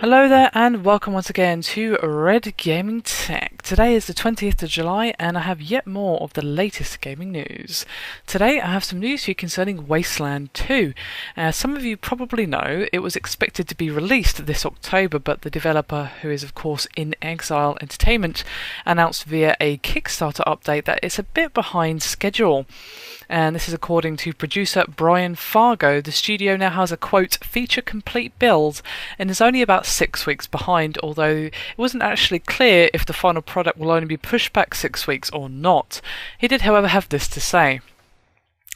Hello there and welcome once again to Red Gaming Tech. Today is the 20th of July and I have yet more of the latest gaming news. Today I have some news for you concerning Wasteland 2. As some of you probably know, it was expected to be released this October, but the developer, who is of course In Exile Entertainment, announced via a Kickstarter update that it's a bit behind schedule. And this is according to producer Brian Fargo. The studio now has a quote feature complete build and is only about 6 weeks behind, although it wasn't actually clear if the final product will only be pushed back 6 weeks or not. He did however have this to say.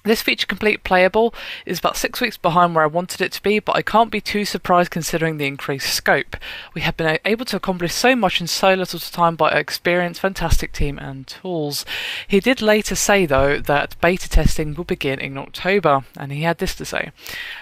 This feature complete playable is about 6 weeks behind where I wanted it to be, but I can't be too surprised considering the increased scope. We have been able to accomplish so much in so little time by our experienced, fantastic team and tools. He did later say though that beta testing will begin in October, and he had this to say.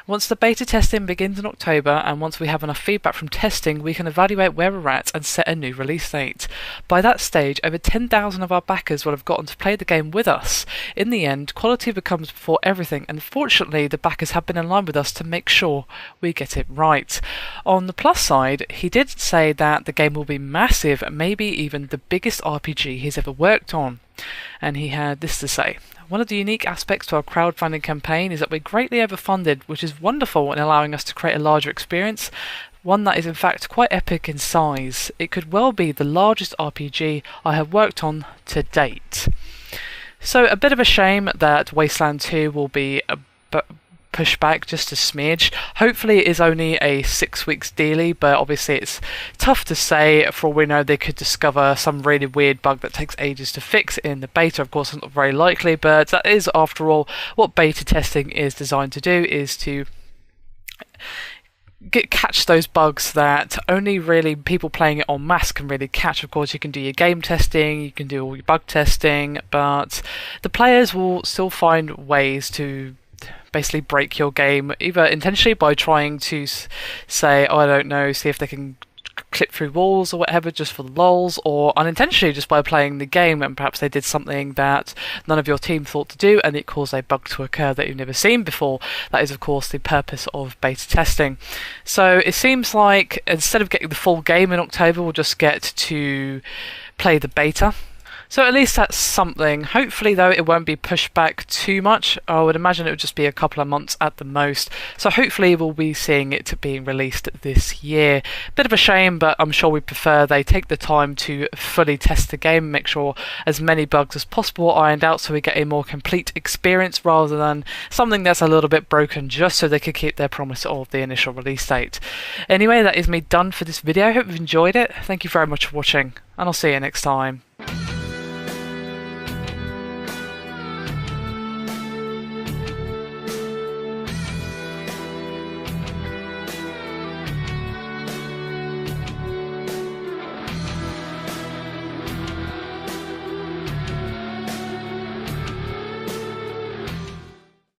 Once the beta testing begins in October and once we have enough feedback from testing, we can evaluate where we're at and set a new release date. By that stage, over 10,000 of our backers will have gotten to play the game with us. In the end, quality becomes before everything, and fortunately the backers have been in line with us to make sure we get it right. On the plus side, he did say that the game will be massive, maybe even the biggest RPG he's ever worked on. And he had this to say. One of the unique aspects to our crowdfunding campaign is that we're greatly overfunded, which is wonderful in allowing us to create a larger experience, one that is in fact quite epic in size. It could well be the largest RPG I have worked on to date. So a bit of a shame that Wasteland 2 will be pushed back just a smidge. Hopefully it is only a 6 weeks dealie, but obviously it's tough to say. For all we know, they could discover some really weird bug that takes ages to fix in the beta. Of course, it's not very likely, but that is, after all, what beta testing is designed to do, is to catch those bugs that only really people playing it en masse can really catch. Of course, you can do your game testing, you can do all your bug testing, but the players will still find ways to basically break your game, either intentionally by trying to say, oh, I don't know, see if they can clip through walls or whatever just for the lols, or unintentionally just by playing the game and perhaps they did something that none of your team thought to do and it caused a bug to occur that you've never seen before. That is of course the purpose of beta testing. So it seems like instead of getting the full game in October, we'll just get to play the beta. So at least that's something. Hopefully though it won't be pushed back too much. I would imagine it would just be a couple of months at the most. So hopefully we'll be seeing it being released this year. Bit of a shame, but I'm sure we prefer they take the time to fully test the game, make sure as many bugs as possible are ironed out so we get a more complete experience rather than something that's a little bit broken just so they could keep their promise of the initial release date. Anyway, that is me done for this video. I hope you've enjoyed it. Thank you very much for watching and I'll see you next time.